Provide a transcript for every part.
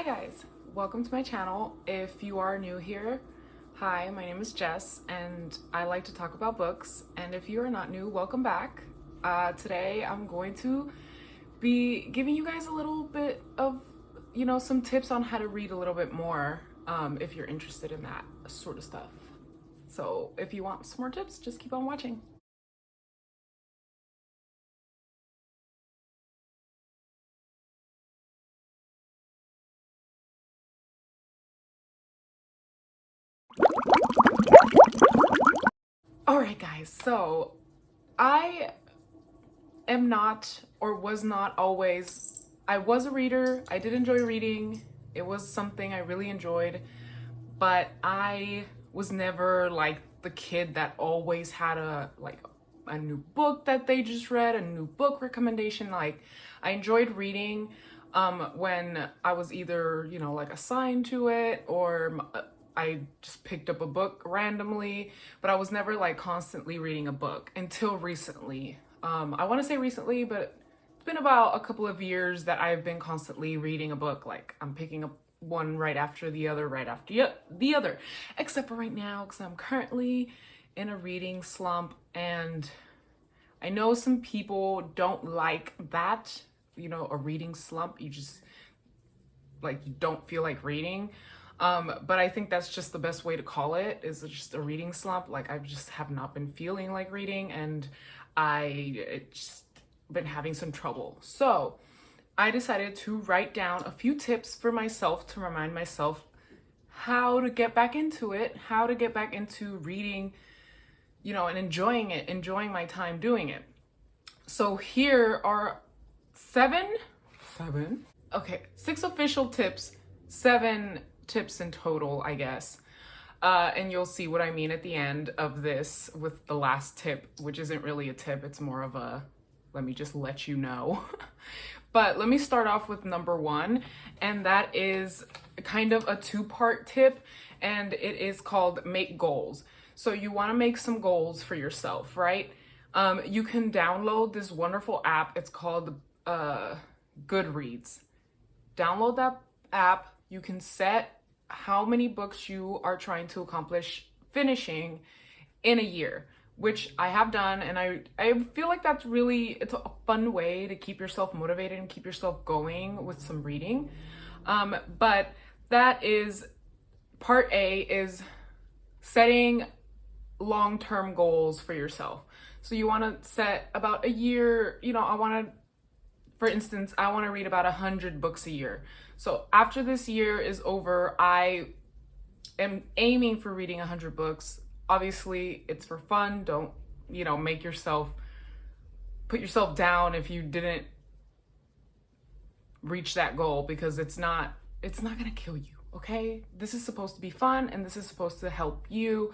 guys, welcome to my channel. If you are new here, hi, my name is Jess and I like to talk about books. And if you are not new, welcome back. Today I'm going to be giving you guys a little bit of, some tips on how to read a little bit more if you're interested in that sort of stuff. So if you want some more tips, just keep on watching. All right, guys, so I am not or was not always, I was a reader. I did enjoy reading. It was something I really enjoyed, but I was never like the kid that always had a new book that they just read, a new book recommendation. Like I enjoyed reading when I was either, assigned to it or I just picked up a book randomly, but I was never like constantly reading a book until recently. I want to say recently, but it's been about a couple of years that I've been constantly reading a book. Like I'm picking up one right after the other, the other, except for right now, because I'm currently in a reading slump. And I know some people don't like that, a reading slump. You just you don't feel like reading. But I think that's just the best way to call it, is just a reading slump. Like I just have not been feeling like reading, and it's been having some trouble. So I decided to write down a few tips for myself to remind myself how to get back into it, how to get back into reading, and enjoying it, enjoying my time doing it. So here are six official tips, 7 tips in total, I guess. And you'll see what I mean at the end of this with the last tip, which isn't really a tip. It's more of a, let me just let you know. But let me start off with number 1, and that is kind of a 2-part tip, and it is called make goals. So you want to make some goals for yourself, right? You can download this wonderful app. It's called Goodreads. Download that app. You can set how many books you are trying to accomplish finishing in a year, which I have done. And I feel like it's a fun way to keep yourself motivated and keep yourself going with some reading. But that is part A, is setting long-term goals for yourself. So you want to set about a year, for instance, I want to read about 100 books a year. So after this year is over, I am aiming for reading 100 books. Obviously, it's for fun. Don't, put yourself down if you didn't reach that goal, because it's not going to kill you, okay? This is supposed to be fun, and this is supposed to help you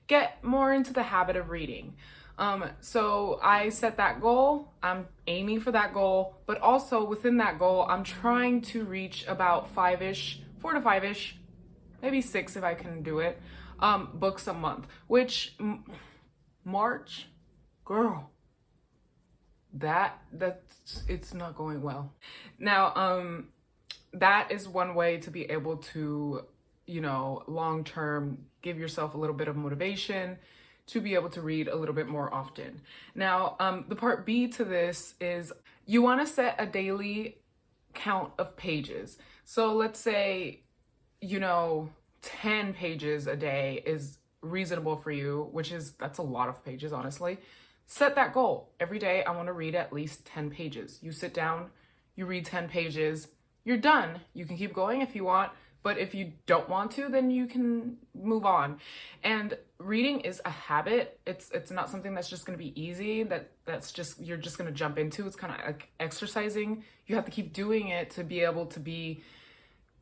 get more into the habit of reading. So I set that goal. I'm aiming for that goal, but also within that goal, I'm trying to reach about 4 to 5-ish, maybe 6 if I can do it, books a month, which March, girl, it's not going well. Now, that is one way to be able to, long-term give yourself a little bit of motivation to be able to read a little bit more often. Now, the part B to this is you want to set a daily count of pages. So let's say, 10 pages a day is reasonable for you, that's a lot of pages, honestly. Set that goal. Every day, I want to read at least 10 pages. You sit down, you read 10 pages, you're done. You can keep going if you want, but if you don't want to, then you can move on. And reading is a habit. It's not something that's just going to be easy, you're just going to jump into. It's kind of like exercising. You have to keep doing it to be able to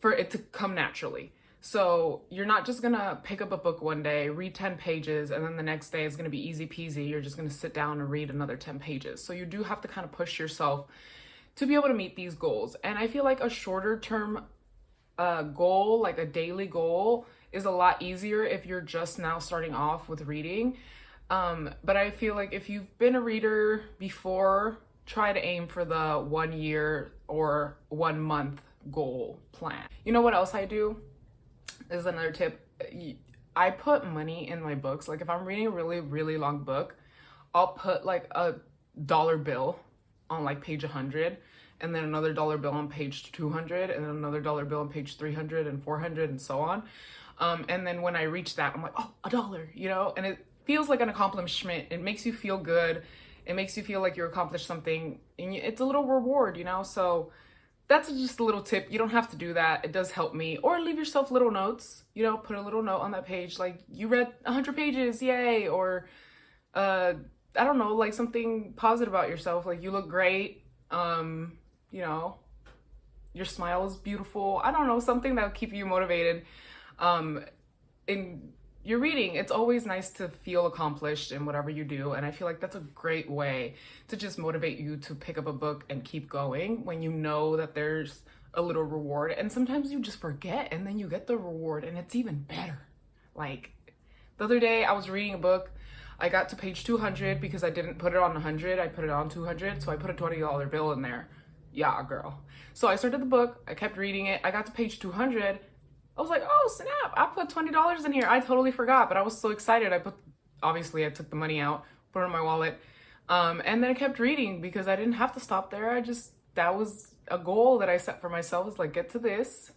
for it to come naturally. So you're not just going to pick up a book one day, read 10 pages, and then the next day is going to be easy peasy. You're just going to sit down and read another 10 pages. So you do have to kind of push yourself to be able to meet these goals. And I feel like a shorter term goal, like a daily goal, is a lot easier if you're just now starting off with reading. But I feel like if you've been a reader before, try to aim for the 1 year or 1 month goal plan. You know what else I do? Is another tip. I put money in my books. Like if I'm reading a really, really long book, I'll put like a dollar bill on like page 100, and then another dollar bill on page 200, and then another dollar bill on page 300 and 400 and so on. And then when I reach that, I'm like, oh, $1, you know? And it feels like an accomplishment. It makes you feel good. It makes you feel like you accomplished something, and it's a little reward, you know? So that's just a little tip. You don't have to do that. It does help me. Or leave yourself little notes, you know, put a little note on that page, like you read 100 pages, yay. Or, I don't know, like something positive about yourself. Like you look great. You know, your smile is beautiful. I don't know, something that'll keep you motivated. In your reading, it's always nice to feel accomplished in whatever you do. And I feel like that's a great way to just motivate you to pick up a book and keep going when you know that there's a little reward. And sometimes you just forget and then you get the reward and it's even better. Like the other day I was reading a book. I got to page 200 because I didn't put it on 100. I put it on 200. So I put a $20 bill in there. Yeah, girl. So I started the book. I kept reading it. I got to page 200. I was like, oh snap, I put $20 in here. I totally forgot, but I was so excited. Obviously I took the money out, put it in my wallet. And then I kept reading because I didn't have to stop there. That was a goal that I set for myself, is like, get to this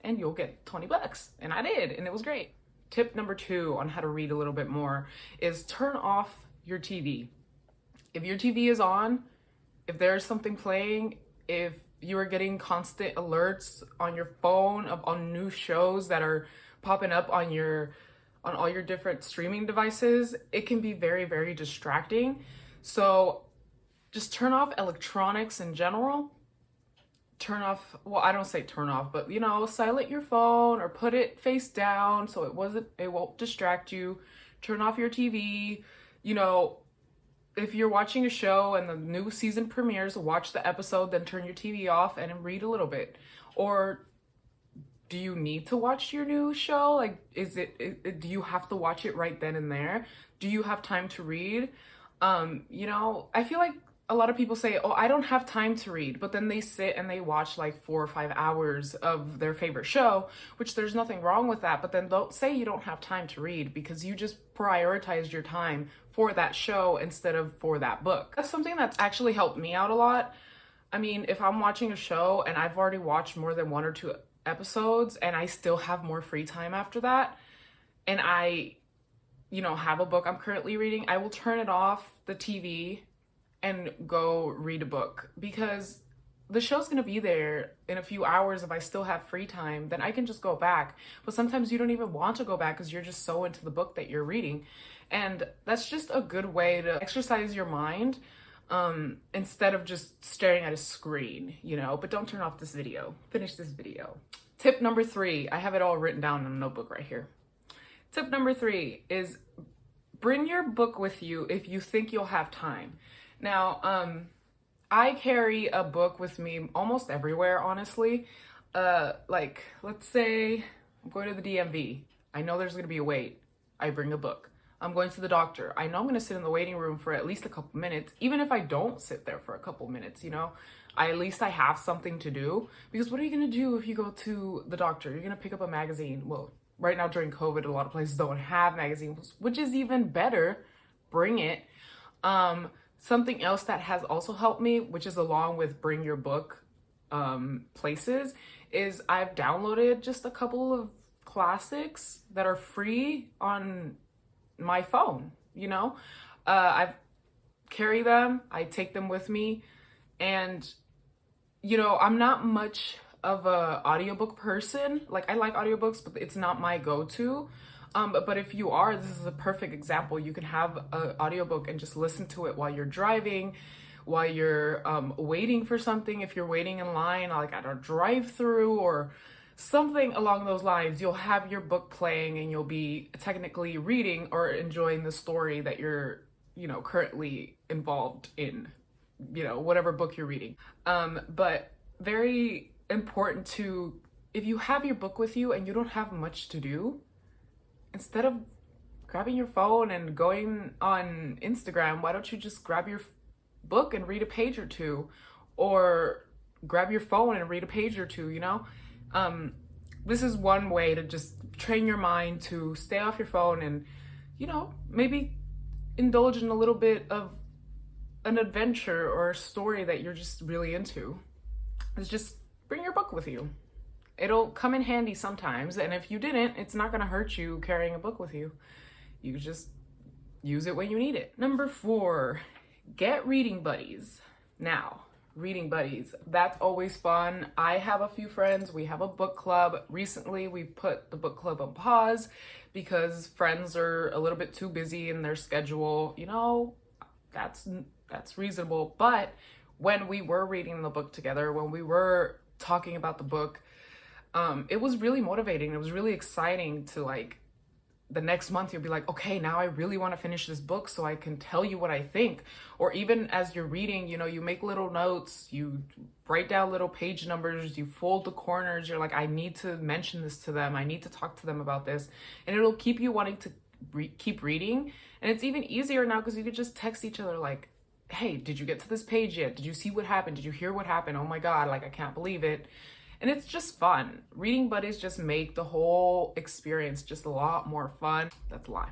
and you'll get $20. And I did, and it was great. Tip number 2 on how to read a little bit more is turn off your TV. If your TV is on, if there's something playing, if you are getting constant alerts on your phone on new shows that are popping up on all your different streaming devices, it can be very, very distracting. So just turn off electronics in general. Well, I don't say turn off, but you know, silent your phone or put it face down so it won't distract you. Turn off your TV. You know, if you're watching a show and the new season premieres, watch the episode, then turn your TV off and read a little bit. Or do you need to watch your new show? Like, do you have to watch it right then and there? Do you have time to read? You know, I feel like a lot of people say, oh, I don't have time to read, but then they sit and they watch like 4 or 5 hours of their favorite show, which there's nothing wrong with that. But then don't say you don't have time to read because you just prioritized your time for that show instead of for that book. That's something that's actually helped me out a lot. I mean, if I'm watching a show and I've already watched more than 1 or 2 episodes and I still have more free time after that, and I, you know, have a book I'm currently reading, I will turn it off, the TV, and go read a book, because the show's gonna be there in a few hours. If I still have free time, then I can just go back. But sometimes you don't even want to go back because you're just so into the book that you're reading. And that's just a good way to exercise your mind, instead of just staring at a screen, you know. But don't turn off this video. Finish this video. Tip number 3, I have it all written down in a notebook right here. Tip number 3 is bring your book with you if you think you'll have time. Now, I carry a book with me almost everywhere, honestly. Like, let's say I'm going to the DMV. I know there's going to be a wait. I bring a book. I'm going to the doctor. I know I'm going to sit in the waiting room for at least a couple minutes. Even if I don't sit there for a couple minutes, you know, at least I have something to do. Because what are you going to do if you go to the doctor? You're going to pick up a magazine. Well, right now during COVID, a lot of places don't have magazines, which is even better. Bring it. Something else that has also helped me, which is along with bring your book places, is I've downloaded just a couple of classics that are free on my phone, you know. I carry them, I take them with me, and you know, I'm not much of a audiobook person. Like, I like audiobooks, but it's not my go-to. But if you are, this is a perfect example. You can have an audiobook and just listen to it while you're driving, while you're waiting for something. If you're waiting in line, like at a drive-through or something along those lines, you'll have your book playing and you'll be technically reading or enjoying the story that you're, you know, currently involved in, you know, whatever book you're reading. But very important to, if you have your book with you and you don't have much to do, instead of grabbing your phone and going on Instagram, why don't you just grab your book and read a page or two? Or grab your phone and read a page or two, you know? This is one way to just train your mind to stay off your phone and, you know, maybe indulge in a little bit of an adventure or a story that you're just really into. Is just bring your book with you. It'll come in handy sometimes, and if you didn't, it's not gonna hurt you carrying a book with you. You just use it when you need it. Number 4, get reading buddies. Now, reading buddies, that's always fun. I have a few friends, we have a book club. Recently, we put the book club on pause because friends are a little bit too busy in their schedule. You know, that's reasonable. But when we were reading the book together, when we were talking about the book, it was really motivating. It was really exciting to, like, the next month you'll be like, okay, now I really want to finish this book so I can tell you what I think. Or even as you're reading, you know, you make little notes, you write down little page numbers, you fold the corners. You're like, I need to mention this to them. I need to talk to them about this. And it'll keep you wanting to keep reading. And it's even easier now because you could just text each other like, hey, did you get to this page yet? Did you see what happened? Did you hear what happened? Oh my God, like, I can't believe it. And it's just fun. Reading buddies just make the whole experience just a lot more fun. That's a lie.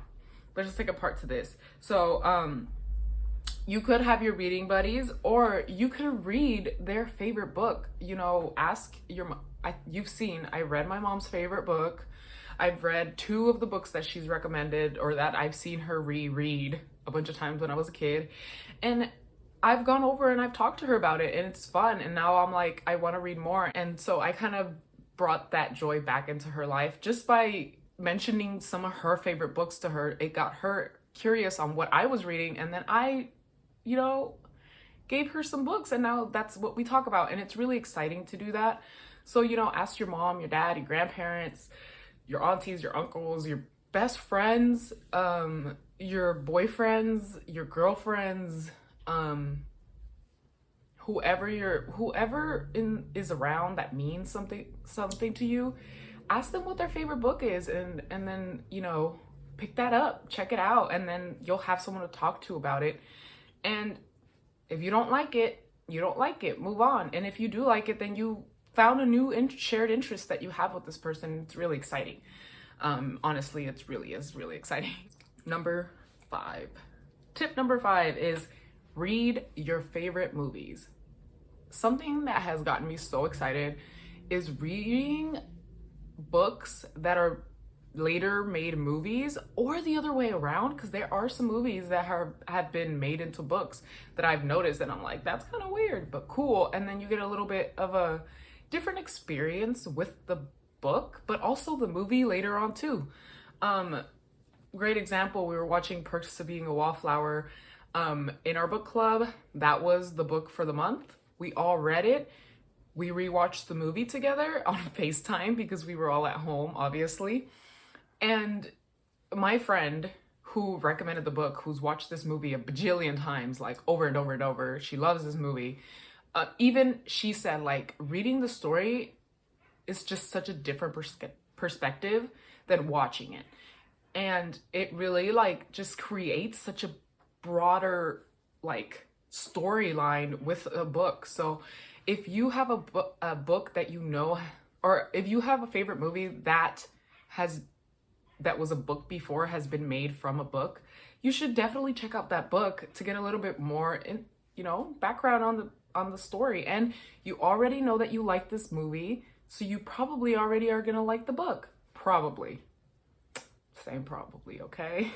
Let's just take a part to this. So, you could have your reading buddies, or you could read their favorite book. You know, ask your mom. You've seen, I read my mom's favorite book. I've read 2 of the books that she's recommended or that I've seen her reread a bunch of times when I was a kid. And I've gone over and I've talked to her about it, and it's fun. And now I'm like, I want to read more. And so I kind of brought that joy back into her life just by mentioning some of her favorite books to her. It got her curious on what I was reading. And then I, you know, gave her some books, and now that's what we talk about. And it's really exciting to do that. So, you know, ask your mom, your dad, your grandparents, your aunties, your uncles, your best friends, your boyfriends, your girlfriends, whoever is around that means something to you. Ask them what their favorite book is, and then, you know, pick that up, check it out, and then you'll have someone to talk to about it. And if you don't like it, you don't like it, move on. And if you do like it, then you found a new shared interest that you have with this person. It's really exciting. Honestly, it really is really exciting. Number 5. Tip number 5 is read your favorite movies. Something that has gotten me so excited is reading books that are later made movies, or the other way around, because there are some movies that have been made into books that I've noticed, and I'm like, that's kind of weird but cool. And then you get a little bit of a different experience with the book but also the movie later on too. Great example, we were watching Perks of Being a Wallflower in our book club. That was the book for the month. We all read it. We rewatched the movie together on FaceTime because we were all at home, obviously. And my friend who recommended the book, who's watched this movie a bajillion times, like over and over and over, she loves this movie. Even she said, like, reading the story is just such a different perspective than watching it. And it really, like, just creates such a broader, like, storyline with a book. So if you have a book that you know, or if you have a favorite movie that was a book before, has been made from a book, you should definitely check out that book to get a little bit more background on the story. And you already know that you like this movie, so you probably already are gonna like the book. Probably. Same probably, okay?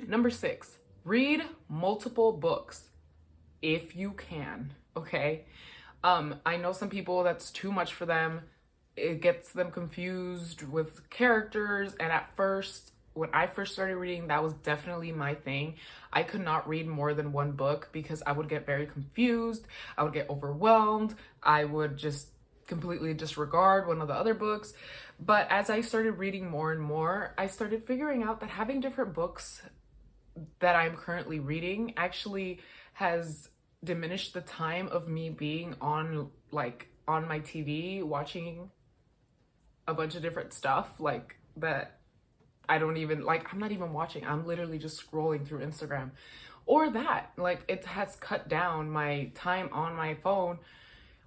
Number 6, read multiple books if you can, okay? I know some people that's too much for them. It gets them confused with characters, and at first, when I first started reading, that was definitely my thing. I could not read more than one book because I would get very confused. I would get overwhelmed. I would just completely disregard one of the other books. But as I started reading more and more, I started figuring out that having different books that I'm currently reading actually has diminished the time of me being on my TV watching a bunch of different stuff, like, that I don't even, like, I'm not even watching. I'm literally just scrolling through Instagram. Or that, like, it has cut down my time on my phone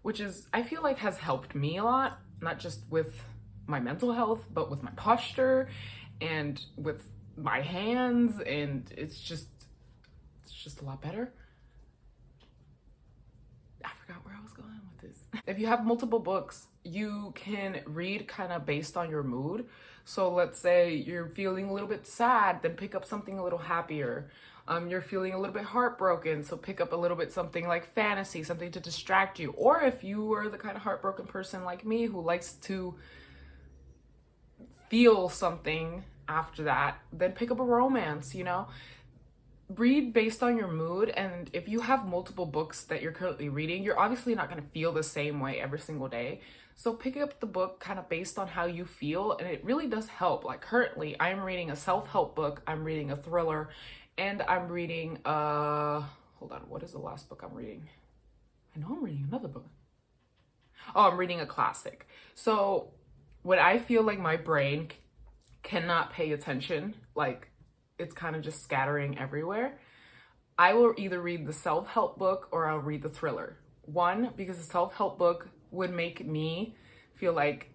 which is, I feel like, has helped me a lot, not just with my mental health, but with my posture and with my hands, and it's just a lot better. I forgot where I was going with this. If you have multiple books, you can read kind of based on your mood. So let's say you're feeling a little bit sad, then pick up something a little happier. You're feeling a little bit heartbroken, so pick up a little bit something like fantasy, something to distract you. Or if you are the kind of heartbroken person like me who likes to feel something after that, then pick up a romance, you know? Read based on your mood, and if you have multiple books that you're currently reading, you're obviously not going to feel the same way every single day. So pick up the book kind of based on how you feel, and it really does help. Like currently, I'm reading a self-help book, I'm reading a thriller, and I'm reading hold on, what is the last book I'm reading? I know I'm reading another book. Oh, I'm reading a classic. So when I feel like my brain cannot pay attention, like it's kind of just scattering everywhere, I will either read the self-help book or I'll read the thriller. One, because the self-help book would make me feel like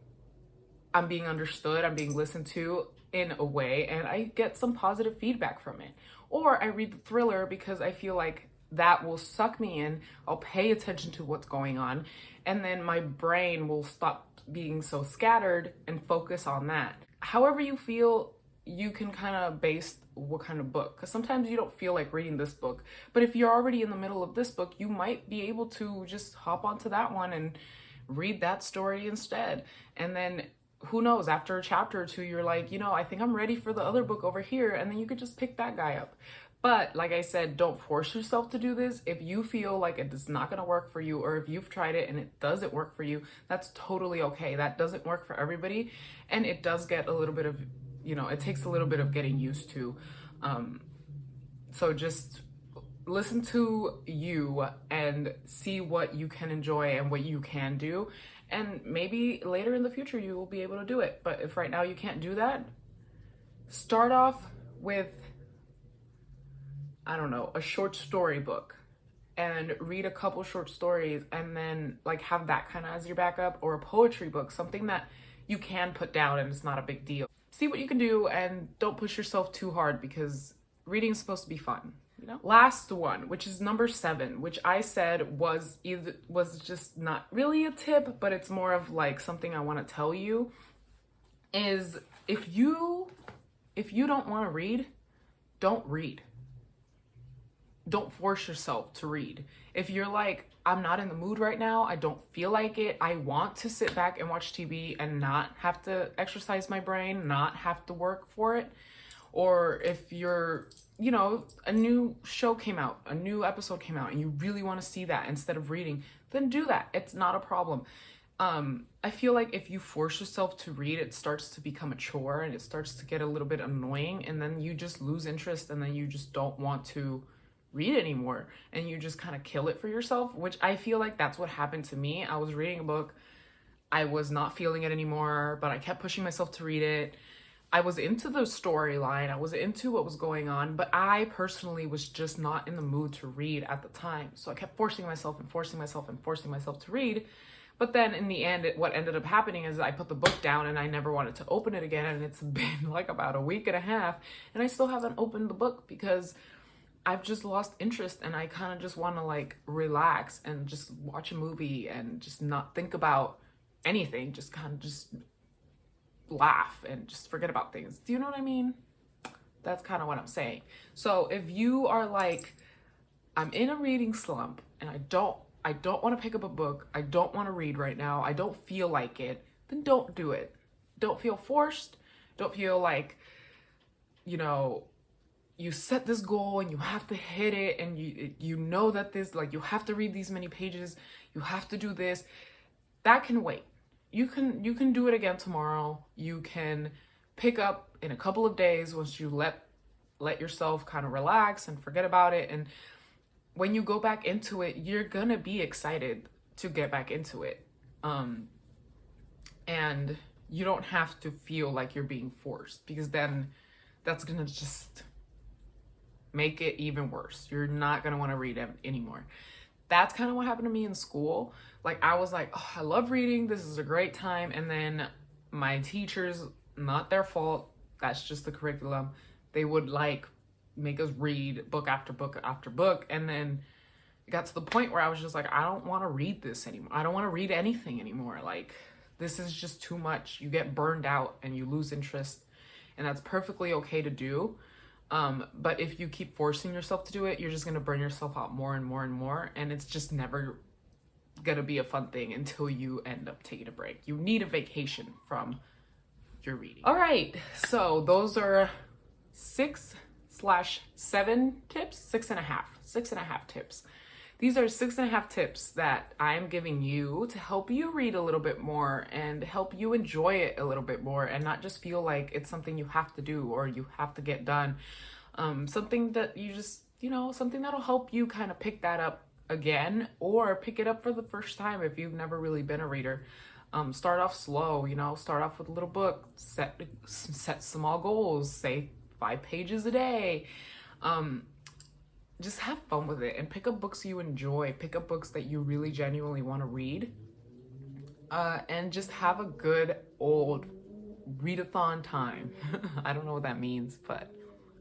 I'm being understood, I'm being listened to in a way, and I get some positive feedback from it. Or I read the thriller because I feel like that will suck me in, I'll pay attention to what's going on, and then my brain will stop being so scattered and focus on that. However you feel, you can kind of base what kind of book, because sometimes you don't feel like reading this book, but if you're already in the middle of this book, you might be able to just hop onto that one and read that story instead. And then who knows, after a chapter or two, you're like, you know, I think I'm ready for the other book over here, and then you could just pick that guy up. But like I said, don't force yourself to do this. If you feel like it is not going to work for you, or if you've tried it and it doesn't work for you, that's totally okay. That doesn't work for everybody, and it does get a little bit of, you know, it takes a little bit of getting used to. So just listen to you and see what you can enjoy and what you can do. And maybe later in the future, you will be able to do it. But if right now you can't do that, start off with, I don't know, a short story book and read a couple short stories, and then like have that kind of as your backup, or a poetry book, something that you can put down and it's not a big deal. See what you can do, and don't push yourself too hard, because reading is supposed to be fun, you know? Last one, which is number 7, which I said was just not really a tip, but it's more of like something I want to tell you, is if you don't want to read, don't read. Don't force yourself to read. If you're like, I'm not in the mood right now, I don't feel like it, I want to sit back and watch TV and not have to exercise my brain, not have to work for it, or if you're, you know, a new show came out, a new episode came out, and you really want to see that instead of reading, then do that. It's not a problem. I feel like if you force yourself to read, it starts to become a chore, and it starts to get a little bit annoying, and then you just lose interest, and then you just don't want to read anymore, and you just kind of kill it for yourself, which I feel like that's what happened to me. I was reading a book, I was not feeling it anymore, but I kept pushing myself to read it. I was into the storyline, I was into what was going on, but I personally was just not in the mood to read at the time. So I kept forcing myself and forcing myself and forcing myself to read. But then in the end, what ended up happening is I put the book down and I never wanted to open it again. And it's been like about a week and a half, and I still haven't opened the book because I've just lost interest, and I kind of just want to like relax and just watch a movie and just not think about anything, just kind of just laugh and just forget about things. Do you know what I mean? That's kind of what I'm saying. So if you are like, I'm in a reading slump and I don't want to pick up a book, I don't want to read right now, I don't feel like it, then don't do it. Don't feel forced. Don't feel like, you know, you set this goal and you have to hit it, and you know that this, like, you have to read these many pages, you have to do this. That can wait. You can do it again tomorrow. You can pick up in a couple of days once you let yourself kind of relax and forget about it. And when you go back into it, you're gonna be excited to get back into it. And you don't have to feel like you're being forced, because then that's gonna just make it even worse. You're not gonna want to read it anymore. That's kind of what happened to me in school. Like, I was like, oh, I love reading. This is a great time. And then my teachers, not their fault, that's just the curriculum. They would like make us read book after book after book. And then it got to the point where I was just like, I don't want to read this anymore. I don't want to read anything anymore. Like, this is just too much. You get burned out and you lose interest. And that's perfectly okay to do. But if you keep forcing yourself to do it, you're just going to burn yourself out more and more and more. And it's just never going to be a fun thing until you end up taking a break. You need a vacation from your reading. All right. So those are 6/7 tips, 6.5 tips. These are 6.5 tips that I'm giving you to help you read a little bit more and help you enjoy it a little bit more and not just feel like it's something you have to do or you have to get done. Something that you just, something that'll help you kind of pick that up again or pick it up for the first time if you've never really been a reader. Start off slow, start off with a little book, set small goals, say 5 pages a day. Just have fun with it and pick up books you enjoy. Pick up books that you really genuinely want to read. And just have a good old readathon time. I don't know what that means, but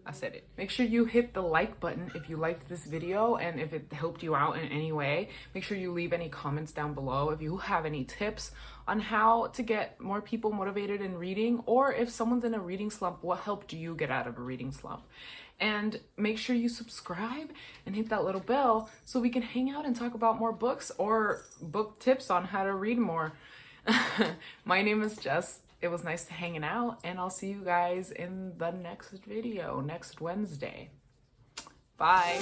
I said it. Make sure you hit the like button if you liked this video and if it helped you out in any way. Make sure you leave any comments down below if you have any tips on how to get more people motivated in reading, or if someone's in a reading slump, what helped you get out of a reading slump. And make sure you subscribe and hit that little bell so we can hang out and talk about more books or book tips on how to read more. My name is Jess. It was nice hanging out, and I'll see you guys in the next video, next Wednesday. Bye.